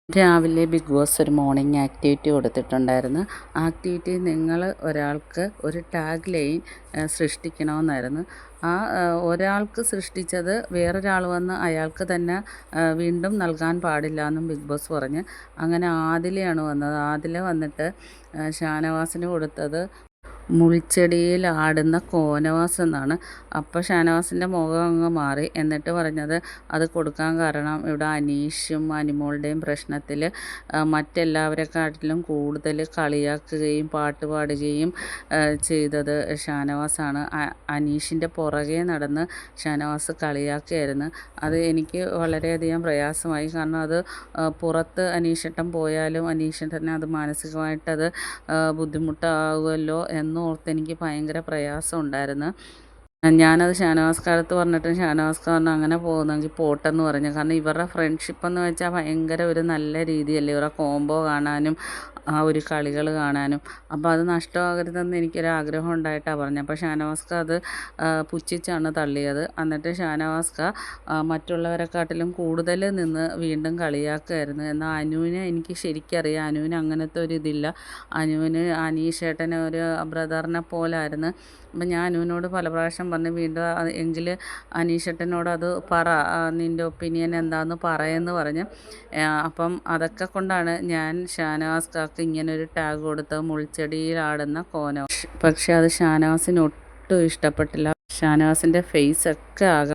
രാവിലെ big boss ഒരു morning activity കൊടുത്തിട്ടുണ്ടായിരുന്നു. ആക്ടിവിറ്റി നിങ്ങൾ ഒരാൾക്ക് ഒരു ടാഗ് ലൈൻ സൃഷ്ടിക്കണമെന്നായിരുന്നു. ആ ഒരാൾക്ക് സൃഷ്ടിച്ചത് വേറൊരാൾ വന്ന് അയാൾക്ക് തന്നെ വീണ്ടും നൽകാൻ പാടില്ല എന്നും ബിഗ് ബോസ് പറഞ്ഞ്. അങ്ങനെ ആദിലയാണ് വന്നത്. ആദില വന്നിട്ട് ഷാനവാസിന് കൊടുത്തത് മുൾച്ചെടിയിൽ ആടുന്ന കോനവാസ് എന്നാണ്. അപ്പോൾ ഷാനവാസിൻ്റെ മുഖം അങ്ങ് മാറി. എന്നിട്ട് പറഞ്ഞത് അത് കൊടുക്കാൻ കാരണം ഇവിടെ അനീഷും അനിമോളുടെയും പ്രശ്നത്തിൽ മറ്റെല്ലാവരെക്കാട്ടിലും കൂടുതൽ കളിയാക്കുകയും പാട്ട് പാടുകയും ചെയ്തത് ഷാനവാസാണ്. അനീഷിൻ്റെ പുറകെ നടന്ന് ഷാനവാസ് കളിയാക്കുകയായിരുന്നു. അത് എനിക്ക് വളരെയധികം പ്രയാസമായി. കാരണം അത് പുറത്ത് അനീഷേട്ടൻ പോയാലും അനീഷേട്ടന് അത് മാനസികമായിട്ടത് ബുദ്ധിമുട്ടാകുമല്ലോ എന്നോർത്ത് എനിക്ക് ഭയങ്കര പ്രയാസം ഉണ്ടായിരുന്നു. ഞാനത് ഷാനവാസ്ക്ക് അടുത്ത് പറഞ്ഞിട്ടും ഷാനവാസ്ക്ക് പറഞ്ഞു അങ്ങനെ പോകുന്നെങ്കിൽ പോട്ടെന്ന് പറഞ്ഞു. കാരണം ഇവരുടെ ഫ്രണ്ട്ഷിപ്പ് എന്ന് വെച്ചാൽ ഭയങ്കര ഒരു നല്ല രീതിയല്ലേ, ഇവരുടെ കോംബോ കാണാനും ആ ഒരു കളികൾ കാണാനും. അപ്പോൾ അത് നഷ്ടമാകരുതെന്ന് എനിക്കൊരാഗ്രഹം ഉണ്ടായിട്ടാണ് പറഞ്ഞത്. അപ്പോൾ ഷാനവാസ്ക അത് പുച്ഛിച്ചാണ് തള്ളിയത്. എന്നിട്ട് ഷാനവാസ്ക മറ്റുള്ളവരെക്കാട്ടിലും കൂടുതൽ നിന്ന് വീണ്ടും കളിയാക്കുമായിരുന്നു. എന്നാൽ അനുവിനെ എനിക്ക് ശരിക്കറിയാം, അനുവിന് അങ്ങനത്തെ ഒരു ഇതില്ല. അനുവിന് അനീഷേട്ടനെ ഒരു ബ്രദറിനെ പോലായിരുന്നു. അപ്പം ഞാൻ അനുവിനോട് പല പ്രാവശ്യം പറഞ്ഞു വീണ്ടും എങ്കിൽ അനീഷേട്ടനോട് അത് പറ, നിൻ്റെ ഒപ്പീനിയൻ എന്താണെന്ന് പറയുമെന്ന് പറഞ്ഞ്. അപ്പം അതൊക്കെ കൊണ്ടാണ് ഞാൻ ഷാനവാസ്ക്ക് ഇങ്ങനൊരു ടാഗ് കൊടുത്തത്, മുൾച്ചെടിയിലാടുന്ന കോനോ. പക്ഷെ അത് ഷാനവാസിന് ഒട്ടും ഇഷ്ടപ്പെട്ടില്ല. ഷാനവാസിൻ്റെ ഫേസൊക്കെ ആകെ